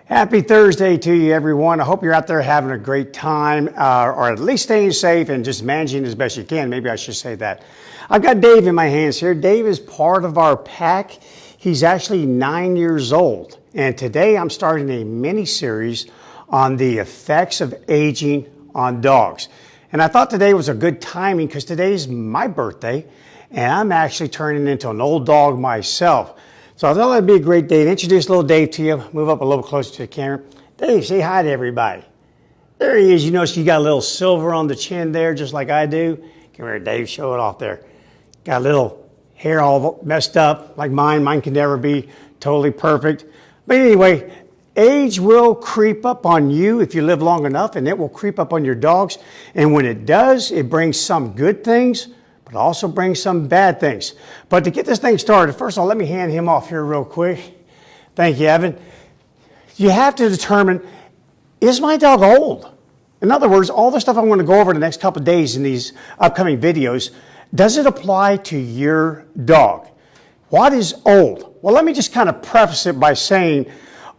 Happy Thursday to you, everyone. I hope you're out there having a great time, or at least staying safe and just managing as best you can. Maybe I should say that. I've got Dave in my hands here. Dave is part of our pack. He's actually 9 years old. And today I'm starting a mini-series on the effects of aging on dogs. And I thought today was a good timing because today's my birthday, and I'm actually turning into an old dog myself. So I thought that'd be a great day to introduce little Dave to you. Move up a little closer to the camera. Dave, say hi to everybody. There he is. You notice you got a little silver on the chin there, just like I do. Come here, Dave. Show it off there. Got a little hair all messed up like mine. Mine can never be totally perfect. But anyway, age will creep up on you if you live long enough, and it will creep up on your dogs. And when it does, it brings some good things, but also brings some bad things. But to get this thing started, first of all, let me hand him off here real quick. Thank you, Evan. You have to determine, is my dog old? In other words, all the stuff I'm going to go over the next couple of days in these upcoming videos, does it apply to your dog? What is old? Well, let me just kind of preface it by saying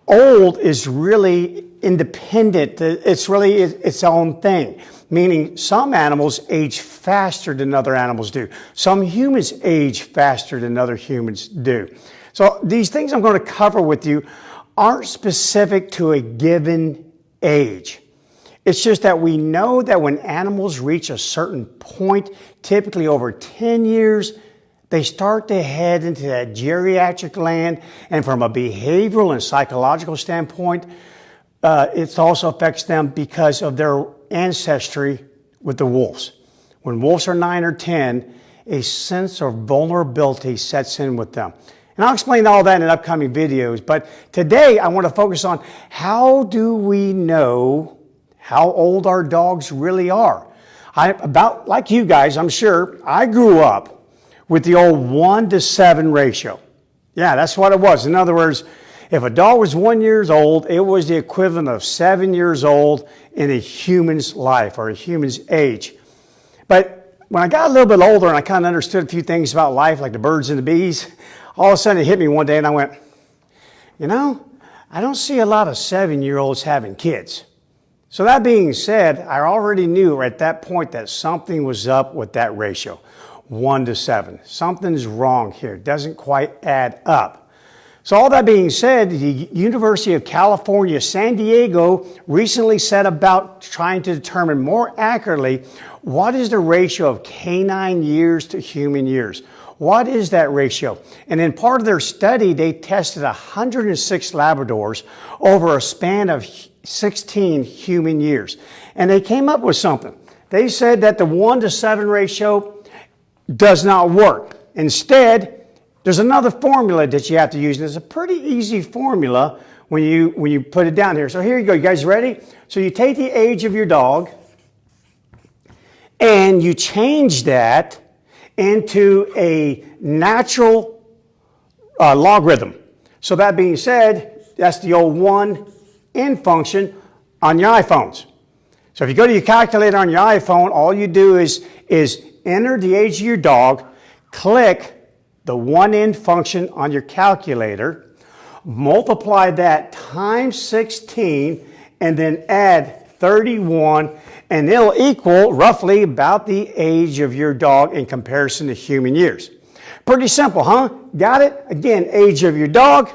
old is really independent. It's really its own thing. Meaning some animals age faster than other animals do. Some humans age faster than other humans do. So these things I'm going to cover with you aren't specific to a given age. It's just that we know that when animals reach a certain point, typically over 10 years, they start to head into that geriatric land. And from a behavioral and psychological standpoint, it also affects them because of their ancestry with the wolves. When wolves are 9 or 10, a sense of vulnerability sets in with them. And I'll explain all that in upcoming videos. But today I want to focus on how do we know how old our dogs really are. About like you guys, I'm sure, I grew up with the old 1-to-7 ratio. Yeah, that's what it was. In other words, if a dog was 1 year old, it was the equivalent of 7 years old in a human's life or a human's age. But when I got a little bit older and I kind of understood a few things about life, like the birds and the bees, all of a sudden it hit me one day and I went, you know, I don't see a lot of 7-year-olds having kids. So that being said, I already knew at that point that something was up with that ratio, 1-to-7. Something's wrong here. It doesn't quite add up. So all that being said, the University of California, San Diego recently set about trying to determine more accurately what is the ratio of canine years to human years. What is that ratio? And in part of their study, they tested 106 Labradors over a span of 16 human years. And they came up with something. They said that the 1-to-7 ratio does not work. Instead, there's another formula that you have to use, and it's a pretty easy formula when you put it down here. So here you go. You guys ready? So you take the age of your dog, and you change that into a natural logarithm. So that being said, that's the old 1 function on your iPhones. So if you go to your calculator on your iPhone, all you do is enter the age of your dog, click the 1 function on your calculator, multiply that times 16, and then add 31, and it'll equal roughly about the age of your dog in comparison to human years. Pretty simple, huh? Got it? Again, age of your dog,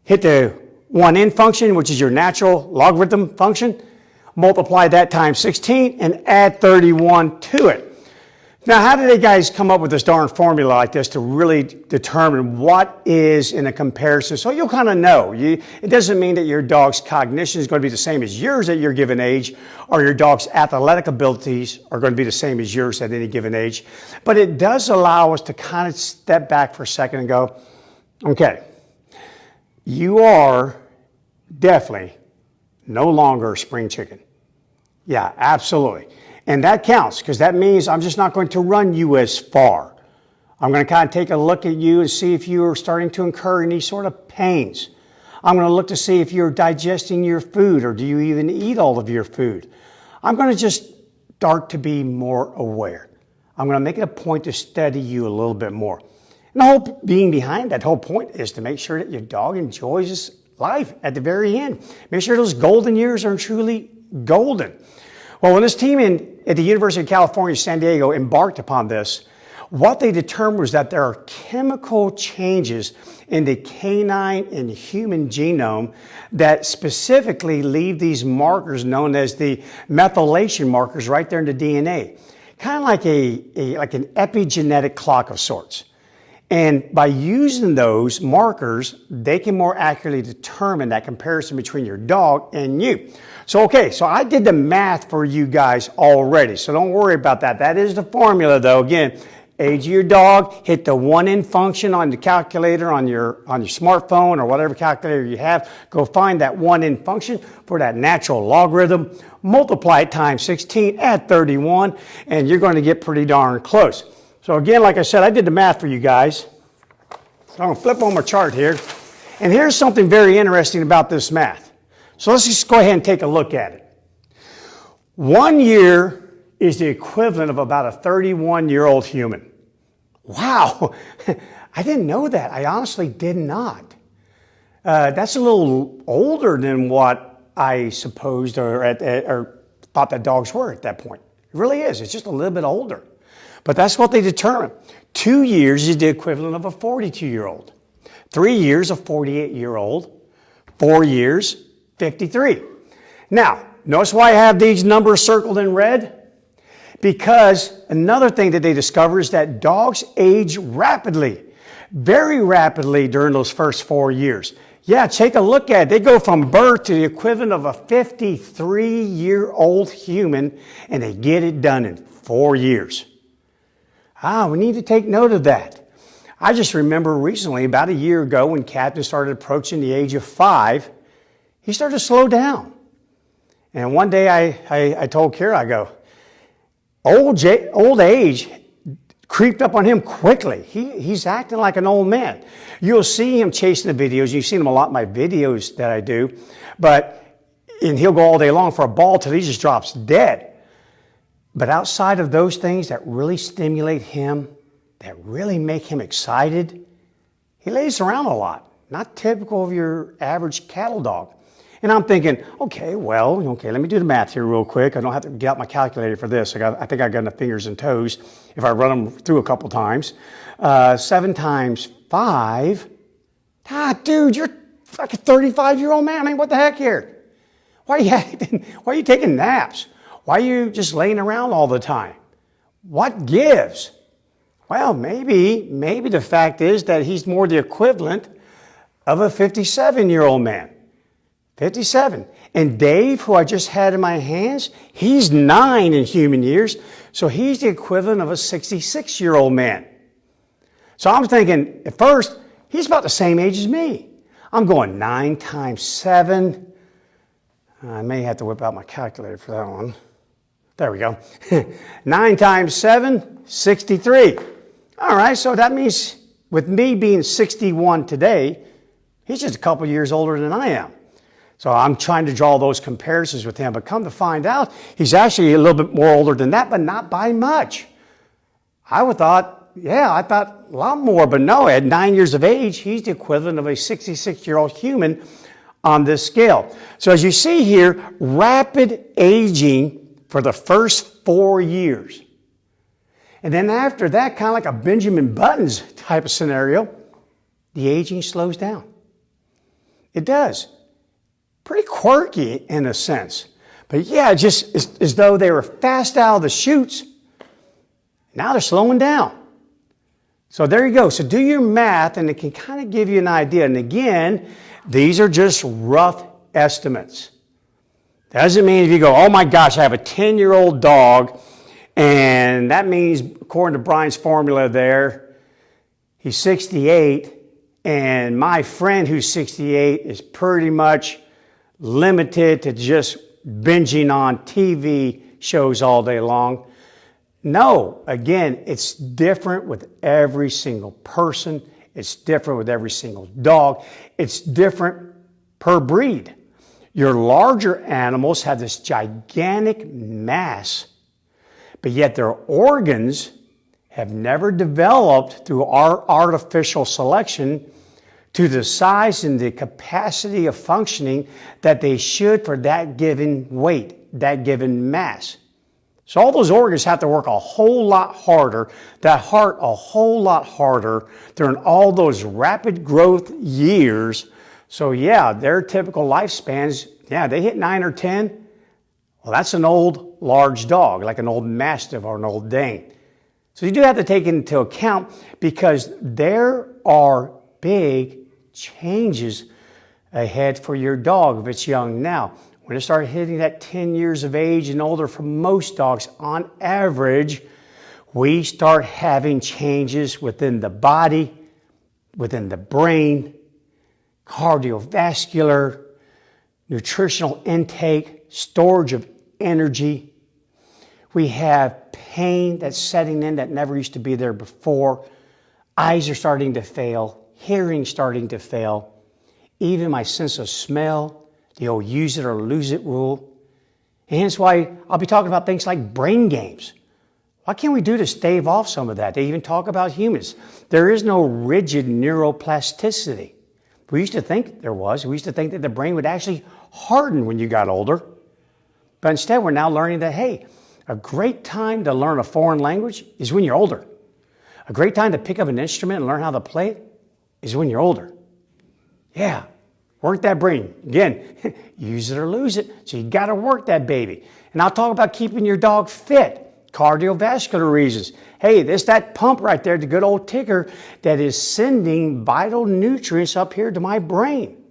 hit the 1 function, which is your natural logarithm function, multiply that times 16, and add 31 to it. Now, how did they guys come up with this darn formula like this to really determine what is in a comparison? So you'll kind of know. It doesn't mean that your dog's cognition is going to be the same as yours at your given age, or your dog's athletic abilities are going to be the same as yours at any given age. But it does allow us to kind of step back for a second and go, okay, you are definitely no longer a spring chicken. Yeah, absolutely. And that counts because that means I'm just not going to run you as far. I'm going to kind of take a look at you and see if you are starting to incur any sort of pains. I'm going to look to see if you're digesting your food or do you even eat all of your food. I'm going to just start to be more aware. I'm going to make it a point to study you a little bit more. And the whole being behind that whole point is to make sure that your dog enjoys life at the very end. Make sure those golden years are truly golden. Well, when this team at the University of California, San Diego embarked upon this, what they determined was that there are chemical changes in the canine and human genome that specifically leave these markers known as the methylation markers right there in the DNA. Kind of like like an epigenetic clock of sorts. And by using those markers, they can more accurately determine that comparison between your dog and you. So I did the math for you guys already, so don't worry about that. That is the formula though. Again, age of your dog, hit the 1 function on the calculator on your smartphone or whatever calculator you have. Go find that 1 function for that natural logarithm. Multiply it times 16, add 31, and you're going to get pretty darn close. So again, like I said, I did the math for you guys. So I'm going to flip on my chart here. And here's something very interesting about this math. So let's just go ahead and take a look at it. 1 year is the equivalent of about a 31-year-old human. Wow, I didn't know that. I honestly did not. That's a little older than what I supposed or thought that dogs were at that point. It really is. It's just a little bit older. But that's what they determined. 2 years is the equivalent of a 42-year-old. 3 years, a 48-year-old. 4 years, 53. Now, notice why I have these numbers circled in red? Because another thing that they discovered is that dogs age rapidly, very rapidly during those first 4 years. Yeah, take a look at it. They go from birth to the equivalent of a 53-year-old human, and they get it done in 4 years. We need to take note of that. I just remember recently, about a year ago, when Captain started approaching the age of 5, he started to slow down. And one day I told Kara, I go, old age creeped up on him quickly. He's acting like an old man. You'll see him chasing the videos. You've seen him a lot in my videos that I do. And he'll go all day long for a ball till he just drops dead. But outside of those things that really stimulate him, that really make him excited, he lays around a lot. Not typical of your average cattle dog. And I'm thinking, okay, let me do the math here real quick. I don't have to get out my calculator for this. I think I got enough fingers and toes if I run them through a couple times. 7 times 5. Dude, you're like a 35-year-old man. I mean, what the heck here? Why are you taking naps? Why are you just laying around all the time? What gives? Well, maybe the fact is that he's more the equivalent of a 57-year-old man. 57. And Dave, who I just had in my hands, he's 9 in human years, so he's the equivalent of a 66-year-old man. So I'm thinking, at first, he's about the same age as me. I'm going 9 times 7. I may have to whip out my calculator for that one. There we go. 9 times 7, 63. All right, so that means with me being 61 today, he's just a couple years older than I am. So I'm trying to draw those comparisons with him, but come to find out, he's actually a little bit more older than that, but not by much. I thought a lot more, but no, at 9 years of age, he's the equivalent of a 66-year-old human on this scale. So as you see here, rapid aging for the first 4 years. And then after that, kind of like a Benjamin Buttons type of scenario, the aging slows down. It does. Pretty quirky in a sense. But yeah, just as though they were fast out of the chutes. Now they're slowing down. So there you go. So do your math and it can kind of give you an idea. And again, these are just rough estimates. Doesn't mean if you go, oh my gosh, I have a 10-year-old dog, and that means, according to Brian's formula there, he's 68, and my friend who's 68 is pretty much limited to just binging on TV shows all day long. No, again, it's different with every single person. It's different with every single dog. It's different per breed. Your larger animals have this gigantic mass, but yet their organs have never developed through our artificial selection to the size and the capacity of functioning that they should for that given weight, that given mass. So all those organs have to work a whole lot harder, that heart a whole lot harder during all those rapid growth years. So yeah, their typical lifespans, yeah, they hit 9 or 10. Well, that's an old, large dog, like an old Mastiff or an old Dane. So you do have to take it into account because there are big changes ahead for your dog if it's young now. When it starts hitting that 10 years of age and older for most dogs, on average, we start having changes within the body, within the brain, cardiovascular, nutritional intake, storage of energy. We have pain that's setting in that never used to be there before. Eyes are starting to fail, hearing starting to fail, even my sense of smell, the old use it or lose it rule. And hence why I'll be talking about things like brain games. What can we do to stave off some of that? They even talk about humans. There is no rigid neuroplasticity. We used to think there was. We used to think that the brain would actually harden when you got older. But instead, we're now learning that, hey, a great time to learn a foreign language is when you're older. A great time to pick up an instrument and learn how to play it is when you're older. Yeah. Work that brain. Again, use it or lose it. So you got to work that baby. And I'll talk about keeping your dog fit, cardiovascular reasons. Hey, there's that pump right there, the good old ticker, that is sending vital nutrients up here to my brain.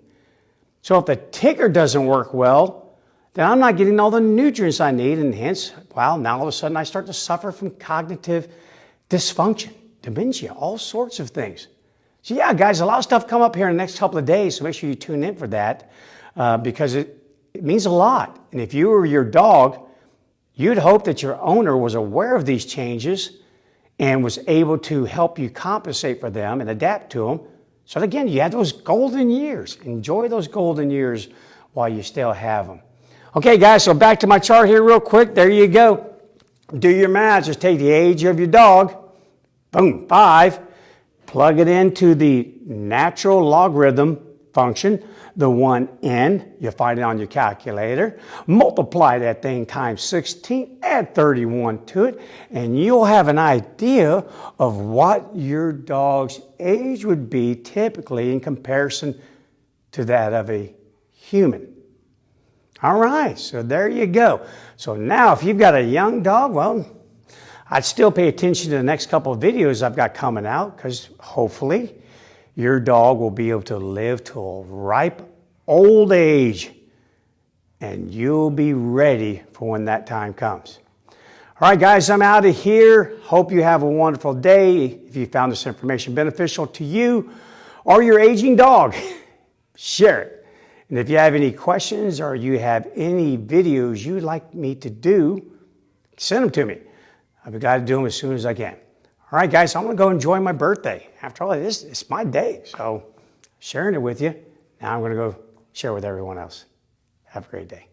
So if the ticker doesn't work well, then I'm not getting all the nutrients I need, and hence, well, now all of a sudden I start to suffer from cognitive dysfunction, dementia, all sorts of things. So yeah, guys, a lot of stuff come up here in the next couple of days, so make sure you tune in for that because it means a lot. And if you were your dog, you'd hope that your owner was aware of these changes and was able to help you compensate for them and adapt to them. So again, you had those golden years. Enjoy those golden years while you still have them. Okay, guys, so back to my chart here real quick. There you go. Do your math. Just take the age of your dog. Boom, 5. Plug it into the natural logarithm function, the 1n, you'll find it on your calculator. Multiply that thing times 16, add 31 to it, and you'll have an idea of what your dog's age would be typically in comparison to that of a human. All right, so there you go. So now if you've got a young dog, well, I'd still pay attention to the next couple of videos I've got coming out because hopefully your dog will be able to live to a ripe old age and you'll be ready for when that time comes. All right, guys, I'm out of here. Hope you have a wonderful day. If you found this information beneficial to you or your aging dog, share it. And if you have any questions or you have any videos you'd like me to do, send them to me. I'll be glad to do them as soon as I can. All right, guys, I'm going to go enjoy my birthday. After all, it's my day, so sharing it with you. Now I'm going to go share with everyone else. Have a great day.